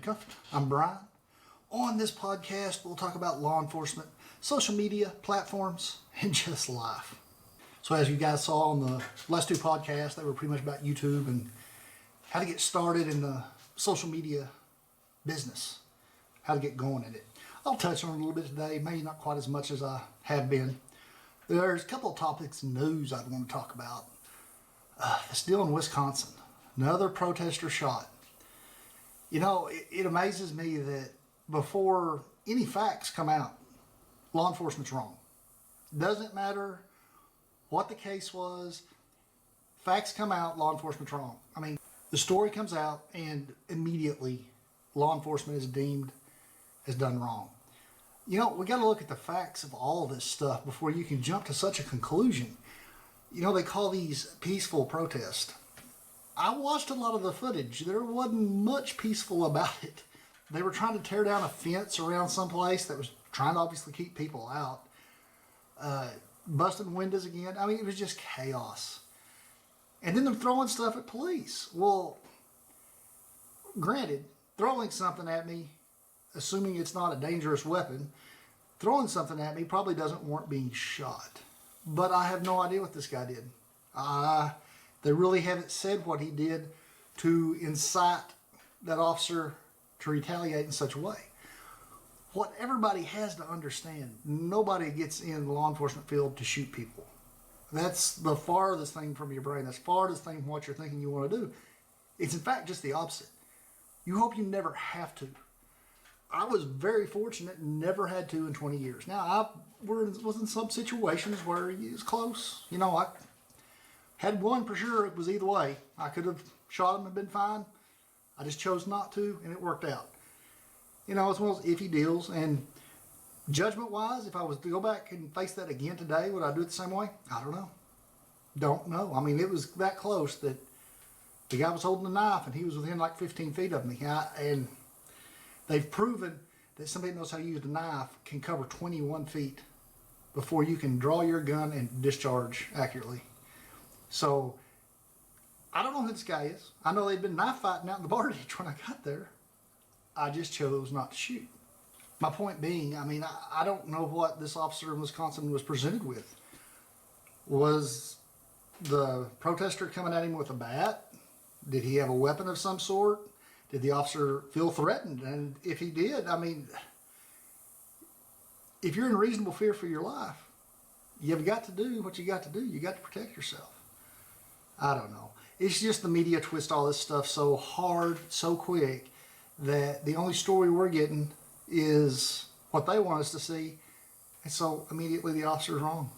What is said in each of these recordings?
Uncuffed. I'm Brian. On this podcast, we'll talk about law enforcement, social media, platforms, and just life. So as you guys saw on the last two podcasts, they were pretty much about YouTube and how to get started in the social media business, how to get going in it. I'll touch on it a little bit today, maybe not quite as much as I have been. There's a couple of topics in news I'd want to talk about. This deal in Wisconsin, another protester shot. You know, it amazes me that before any facts come out, law enforcement's wrong. Doesn't matter what the case was, facts come out, law enforcement's wrong. I mean, the story comes out and immediately law enforcement is deemed as done wrong. You know, we got to look at the facts of all this stuff before you can jump to such a conclusion. You know, they call these peaceful protests. I watched a lot of the footage. There wasn't much peaceful about it. They were trying to tear down a fence around someplace that was trying to obviously keep people out. Busting windows again. I mean, it was just chaos. And then they're throwing stuff at police. Well, granted, throwing something at me, assuming it's not a dangerous weapon, throwing something at me probably doesn't warrant being shot. But I have no idea what this guy did. They really haven't said what he did to incite that officer to retaliate in such a way. What everybody has to understand, nobody gets in the law enforcement field to shoot people. That's the farthest thing from your brain. That's the farthest thing from what you're thinking you want to do. It's in fact just the opposite. You hope you never have to. I was very fortunate and never had to in 20 years. Now, I was in some situations where it was close. You know, I had one for sure. It was either way. I could have shot him and been fine. I just chose not to, and it worked out. You know, it's one of those iffy deals. And judgment-wise, if I was to go back and face that again today, would I do it the same way? I don't know. Don't know. I mean, it was that close that the guy was holding a knife, and he was within like 15 feet of me. And they've proven that somebody that knows how to use the knife can cover 21 feet before you can draw your gun and discharge accurately. So, I don't know who this guy is. I know they'd been knife fighting out in the bar ditch when I got there. I just chose not to shoot. My point being, I mean, I don't know what this officer in Wisconsin was presented with. Was the protester coming at him with a bat? Did he have a weapon of some sort? Did the officer feel threatened? And if he did, I mean, if you're in reasonable fear for your life, you've got to do what you got to do. You got to protect yourself. I don't know. It's just the media twist all this stuff so hard, so quick, that the only story we're getting is what they want us to see. And so immediately the officer's wrong.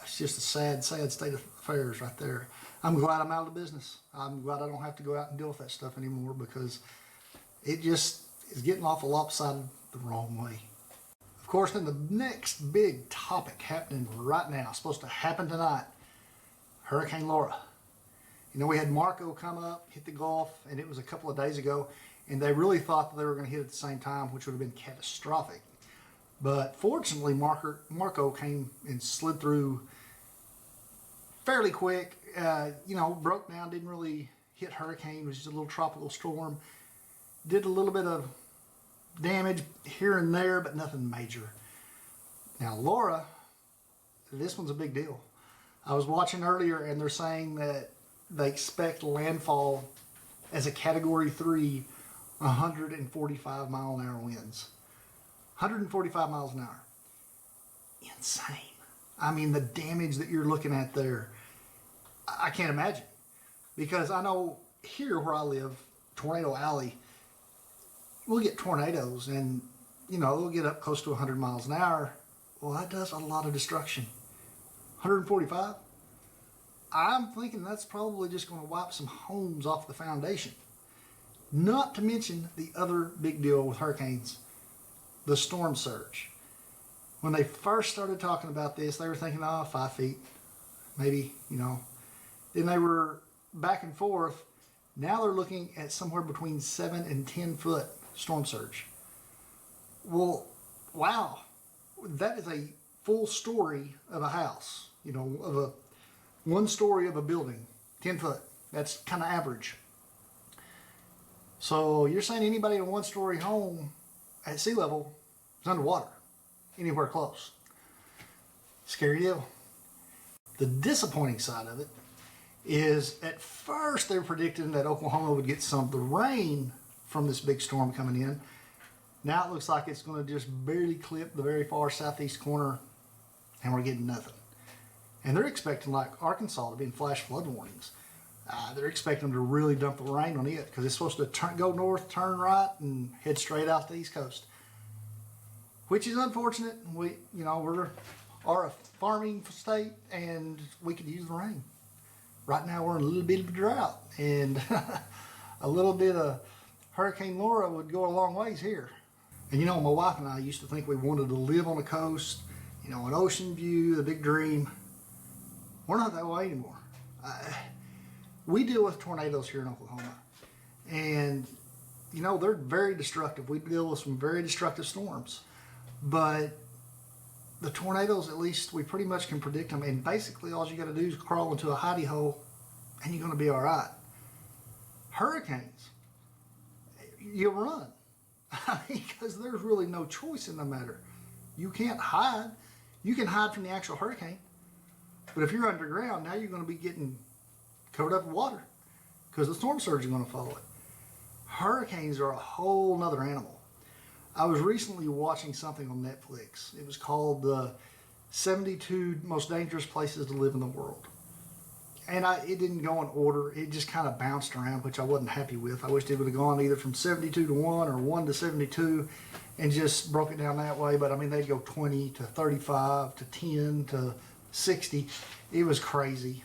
It's just a sad, sad state of affairs right there. I'm glad I'm out of the business. I'm glad I don't have to go out and deal with that stuff anymore, because it just is getting awful lopsided the wrong way. Of course, then the next big topic happening right now, supposed to happen tonight, Hurricane Laura. You know, we had Marco come up, hit the Gulf, and it was a couple of days ago, and they really thought that they were going to hit at the same time, which would have been catastrophic. But fortunately, Marco came and slid through fairly quick. You know, broke down, didn't really hit hurricane. It was just a little tropical storm. Did a little bit of damage here and there, but nothing major. Now, Laura, this one's a big deal. I was watching earlier, and they're saying that they expect landfall as a Category 3, 145 mile an hour winds. 145 miles an hour. Insane. I mean, the damage that you're looking at there, I can't imagine. Because I know here where I live, Tornado Alley, we'll get tornadoes and, you know, they'll get up close to 100 miles an hour. Well, that does a lot of destruction. 145? I'm thinking that's probably just going to wipe some homes off the foundation. Not to mention the other big deal with hurricanes, the storm surge. When they first started talking about this, they were thinking, 5 feet, maybe, you know. Then they were back and forth. Now they're looking at somewhere between 7 and 10 foot storm surge. Well, wow. That is a full story of a house, you know, of a one story of a building, 10 foot. That's kind of average. So you're saying anybody in a one-story home at sea level is underwater, anywhere close. Scary deal. The disappointing side of it is at first they were predicting that Oklahoma would get some of the rain from this big storm coming in. Now it looks like it's going to just barely clip the very far southeast corner, and we're getting nothing. And they're expecting, like Arkansas, to be in flash flood warnings. They're expecting them to really dump the rain on it because it's supposed to go north, turn right, and head straight out to the east coast, which is unfortunate. We're a farming state, and we could use the rain. Right now, we're in a little bit of a drought, and a little bit of Hurricane Laura would go a long ways here. And my wife and I used to think we wanted to live on the coast, an ocean view, the big dream. We're not that way anymore. We deal with tornadoes here in Oklahoma, and they're very destructive. We deal with some very destructive storms, but the tornadoes, at least we pretty much can predict them, and basically all you got to do is crawl into a hidey hole and you're going to be all right. Hurricanes, you run. Because there's really no choice in the matter. You can't hide. You can hide from the actual hurricane, but if you're underground, now you're going to be getting covered up in water because the storm surge is going to follow it. Hurricanes are a whole nother animal. I was recently watching something on Netflix. It was called the 72 Most Dangerous Places to Live in the World. And it didn't go in order. It just kind of bounced around, which I wasn't happy with. I wished it would have gone either from 72 to 1 or 1 to 72 and just broke it down that way. But I mean, they'd go 20 to 35 to 10 to 60. It was crazy.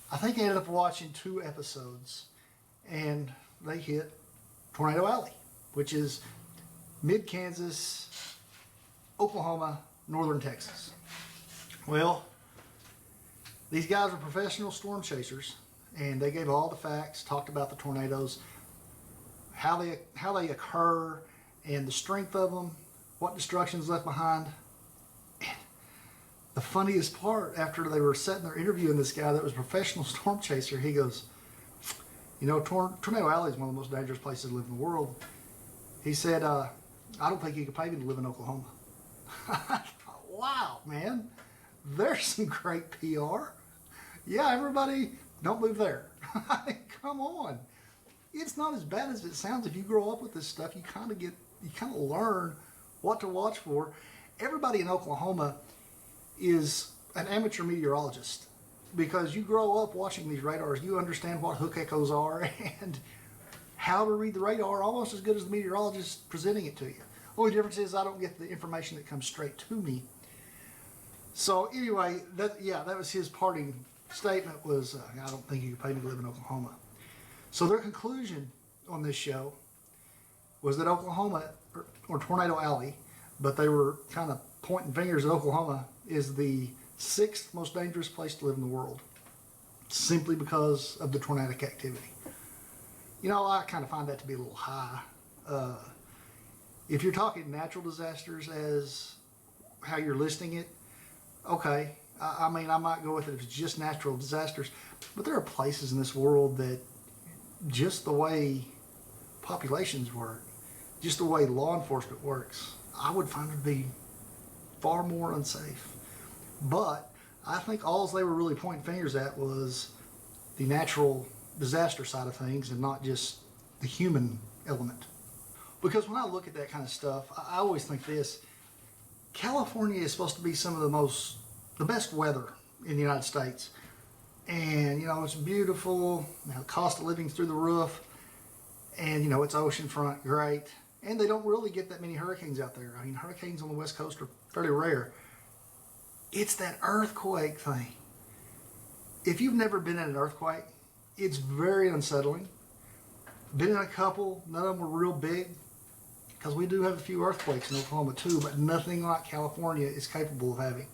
I think I ended up watching 2 episodes, and they hit Tornado Alley, which is mid-Kansas, Oklahoma, northern Texas. Well, these guys are professional storm chasers, and they gave all the facts, talked about the tornadoes, how they occur, and the strength of them, what destruction's left behind. And the funniest part, after they were sitting there interviewing this guy that was a professional storm chaser, he goes, Tornado Alley is one of the most dangerous places to live in the world. He said, I don't think you could pay me to live in Oklahoma. Wow, man. There's some great PR. Yeah, everybody, don't move there. Come on. It's not as bad as it sounds. If you grow up with this stuff, you kind of learn what to watch for. Everybody in Oklahoma is an amateur meteorologist because you grow up watching these radars. You understand what hook echoes are and how to read the radar almost as good as the meteorologist presenting it to you. Only difference is I don't get the information that comes straight to me. So anyway, that was his parting statement was, I don't think you can pay me to live in Oklahoma. So their conclusion on this show was that Oklahoma, or Tornado Alley, but they were kind of pointing fingers at Oklahoma, is the 6th most dangerous place to live in the world, simply because of the tornadic activity. I kind of find that to be a little high. If you're talking natural disasters as how you're listing it, okay, I mean, I might go with it if it's just natural disasters, but there are places in this world that just the way populations work, just the way law enforcement works, I would find it to be far more unsafe. But I think all they were really pointing fingers at was the natural disaster side of things and not just the human element. Because when I look at that kind of stuff, I always think this: California is supposed to be some of the best weather in the United States. And, it's beautiful, cost of living's through the roof, and, it's oceanfront, great. And they don't really get that many hurricanes out there. I mean, hurricanes on the West Coast are fairly rare. It's that earthquake thing. If you've never been in an earthquake, it's very unsettling. Been in a couple, none of them were real big, because we do have a few earthquakes in Oklahoma too, but nothing like California is capable of having.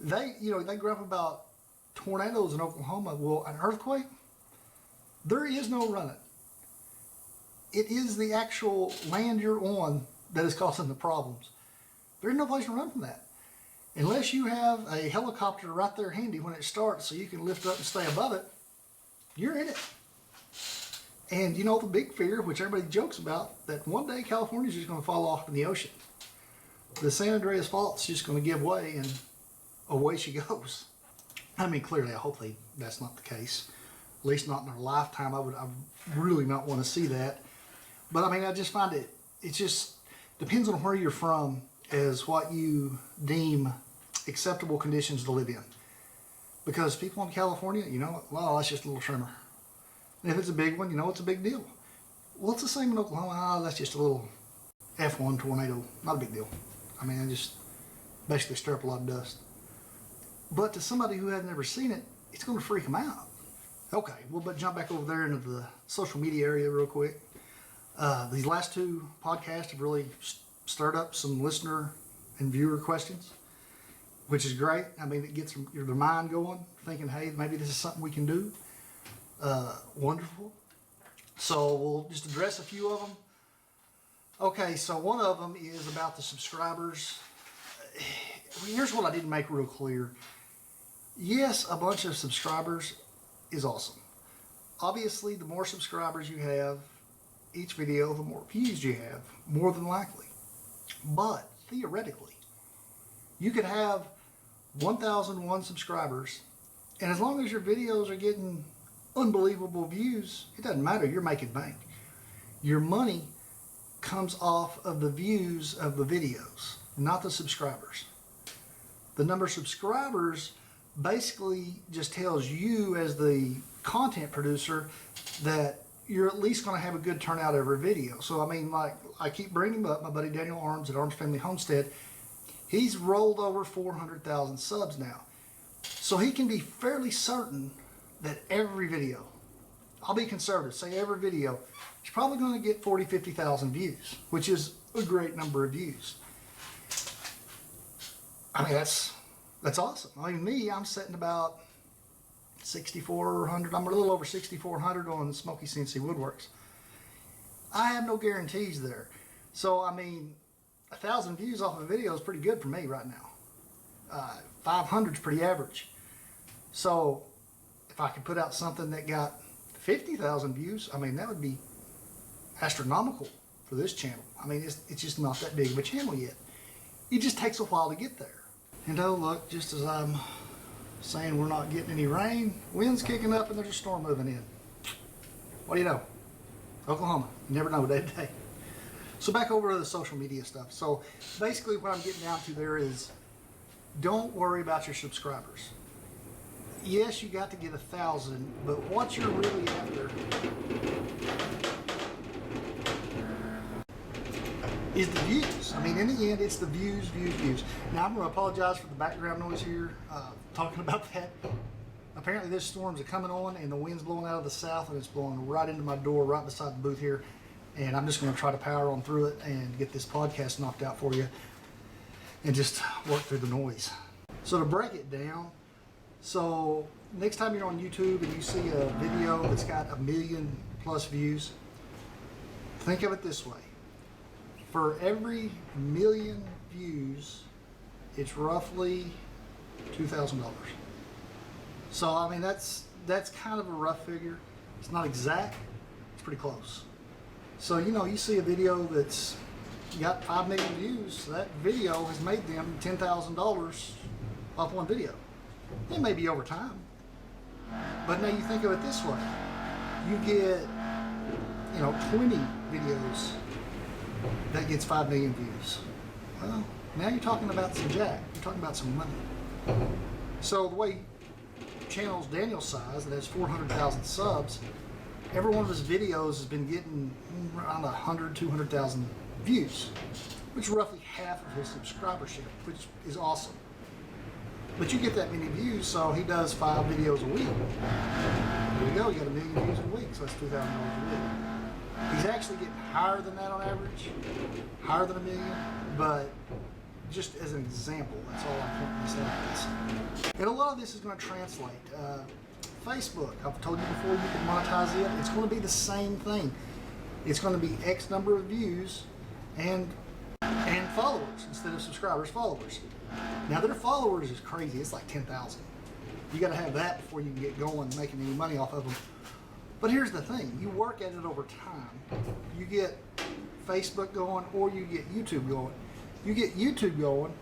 They grew up about tornadoes in Oklahoma. Well, an earthquake, there is no running. It is the actual land you're on that is causing the problems. There's no place to run from that. Unless you have a helicopter right there handy when it starts so you can lift up and stay above it, you're in it. And you know the big fear, which everybody jokes about, that one day California's just going to fall off in the ocean. The San Andreas Fault's just going to give way, and away she goes. I mean, clearly, hopefully that's not the case. At least not in our lifetime. I really not want to see that. But I mean, I just find it just depends on where you're from as what you deem acceptable conditions to live in. Because people in California, you know, well, that's just a little tremor. And if it's a big one, you know, it's a big deal. Well, it's the same in Oklahoma. Oh, that's just a little F1 tornado. Not a big deal. I mean, I just basically stir up a lot of dust. But to somebody who has never seen it, it's going to freak them out. Okay, well, but jump back over there into the social media area real quick. These last two podcasts have really stirred up some listener and viewer questions, which is great. I mean, it gets their mind going, thinking, hey, maybe this is something we can do. Wonderful. So we'll just address a few of them. Okay, so one of them is about the subscribers. Here's what I didn't make real clear. Yes, a bunch of subscribers is awesome. Obviously, the more subscribers you have, each video, the more views you have, more than likely. But theoretically, you could have 1,001 subscribers, and as long as your videos are getting unbelievable views, it doesn't matter, you're making bank. Your money comes off of the views of the videos, not the subscribers. The number of subscribers basically just tells you as the content producer that you're at least going to have a good turnout every video. So I mean, like, I keep bringing up my buddy Daniel Arms at Arms Family Homestead. He's rolled over 400,000 subs now. So he can be fairly certain that every video, I'll be conservative, say every video, is probably going to get 40, 50,000 views, which is a great number of views. I mean, that's awesome. I mean, me, I'm setting about 6,400. I'm a little over 6,400 on Smokey CNC Woodworks. I have no guarantees there. So, I mean, 1,000 views off of a video is pretty good for me right now. 500 is pretty average. So, if I could put out something that got 50,000 views, I mean, that would be astronomical for this channel. I mean, it's just not that big of a channel yet. It just takes a while to get there. And oh, look, just as I'm saying we're not getting any rain, wind's kicking up and there's a storm moving in. What do you know? Oklahoma. You never know day to day. So back over to the social media stuff. So basically what I'm getting down to there is, don't worry about your subscribers. Yes, you got to get 1,000, but what you're really after is the views. I mean, in the end, it's the views, views, views. Now, I'm going to apologize for the background noise here, talking about that. Apparently, this storm's coming on, and the wind's blowing out of the south, and it's blowing right into my door, right beside the booth here. And I'm just going to try to power on through it and get this podcast knocked out for you and just work through the noise. So to break it down, so next time you're on YouTube and you see a video that's got 1 million plus views, think of it this way. For every 1 million views, it's roughly $2,000. So I mean, that's kind of a rough figure. It's not exact, it's pretty close. So you know, you see a video that's got 5 million views, that video has made them $10,000 off one video. It may be over time, but now you think of it this way. You get, 20 videos that gets 5 million views. Well, now you're talking about some jack. You're talking about some money. So the way channel's Daniel's size, that has 400,000 subs, every one of his videos has been getting around 100, 200,000 views, which is roughly half of his subscribership, which is awesome. But you get that many views, so he does 5 videos a week. There you go, you got 1 million views a week, so that's $2,000 a week. He's actually getting higher than that on average, higher than 1 million, but just as an example, that's all I'm pointing this out. And a lot of this is going to translate. Facebook, I've told you before, you can monetize it. It's going to be the same thing. It's going to be X number of views and followers instead of subscribers, followers. Now their followers is crazy. It's like 10,000. You got to have that before you can get going making any money off of them. But here's the thing, you work at it over time. You get Facebook going or you get YouTube going. You get YouTube going,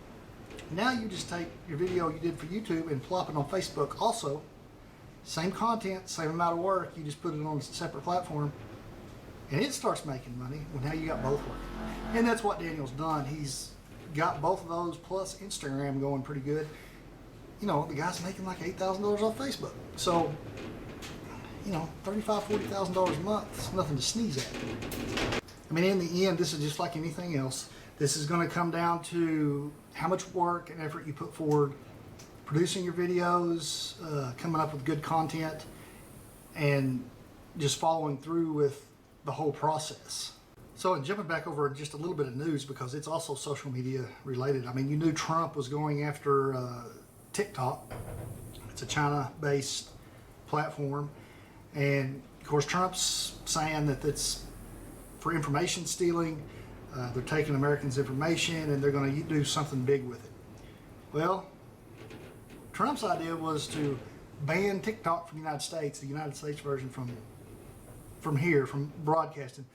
now you just take your video you did for YouTube and plop it on Facebook also. Same content, same amount of work, you just put it on a separate platform and it starts making money. Well, now you got both working. And that's what Daniel's done. He's got both of those plus Instagram going pretty good. You know, the guy's making like $8,000 off Facebook. So, you know, $35,000, $40,000 a month, it's nothing to sneeze at. I mean, in the end, this is just like anything else. This is going to come down to how much work and effort you put forward producing your videos, coming up with good content, and just following through with the whole process. So, and jumping back over just a little bit of news because it's also social media related. I mean, you knew Trump was going after TikTok. It's a China-based platform. And of course, Trump's saying that it's for information stealing. They're taking Americans' information and they're going to do something big with it. Well, Trump's idea was to ban TikTok from the United States, the United States version from here, from broadcasting.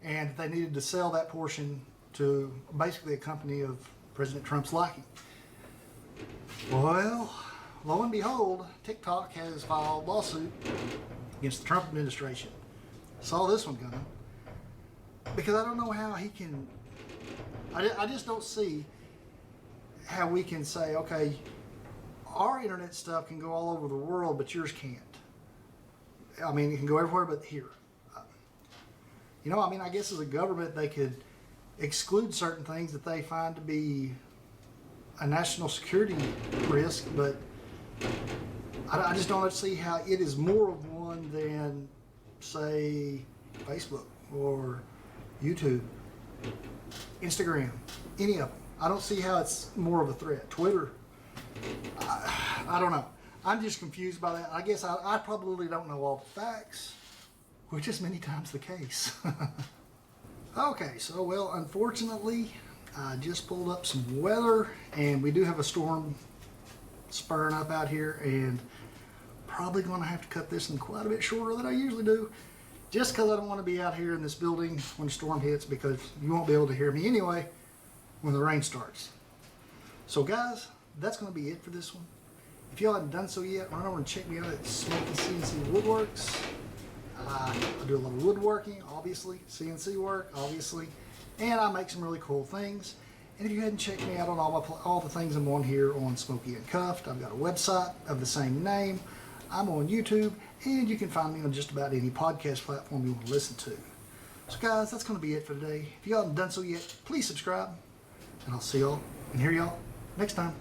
And they needed to sell that portion to basically a company of President Trump's liking. Well, lo and behold, TikTok has filed a lawsuit against the Trump administration. Saw this one coming. Because I don't know how he can, I just don't see how we can say, okay, our internet stuff can go all over the world, but yours can't. I mean, it can go everywhere but here. You know, I mean, I guess as a government, they could exclude certain things that they find to be a national security risk, but I just don't see how it is more of one than, say, Facebook or YouTube, Instagram, any of them. I don't see how it's more of a threat. Twitter, I don't know. I'm just confused by that. I guess I probably don't know all the facts, which is many times the case. Okay, so well, unfortunately, I just pulled up some weather and we do have a storm spurring up out here, and probably going to have to cut this in quite a bit shorter than I usually do, just because I don't want to be out here in this building when the storm hits, because you won't be able to hear me anyway when the rain starts. So guys, that's going to be it for this one. If y'all haven't done so yet, run over and check me out at Smokey CNC Woodworks. I do a lot of woodworking, obviously, CNC work, obviously, and I make some really cool things. And if you hadn't checked me out on all the things I'm on here on Smokey Uncuffed, I've got a website of the same name. I'm on YouTube, and you can find me on just about any podcast platform you want to listen to. So guys, that's going to be it for today. If you haven't done so yet, please subscribe, and I'll see y'all and hear y'all next time.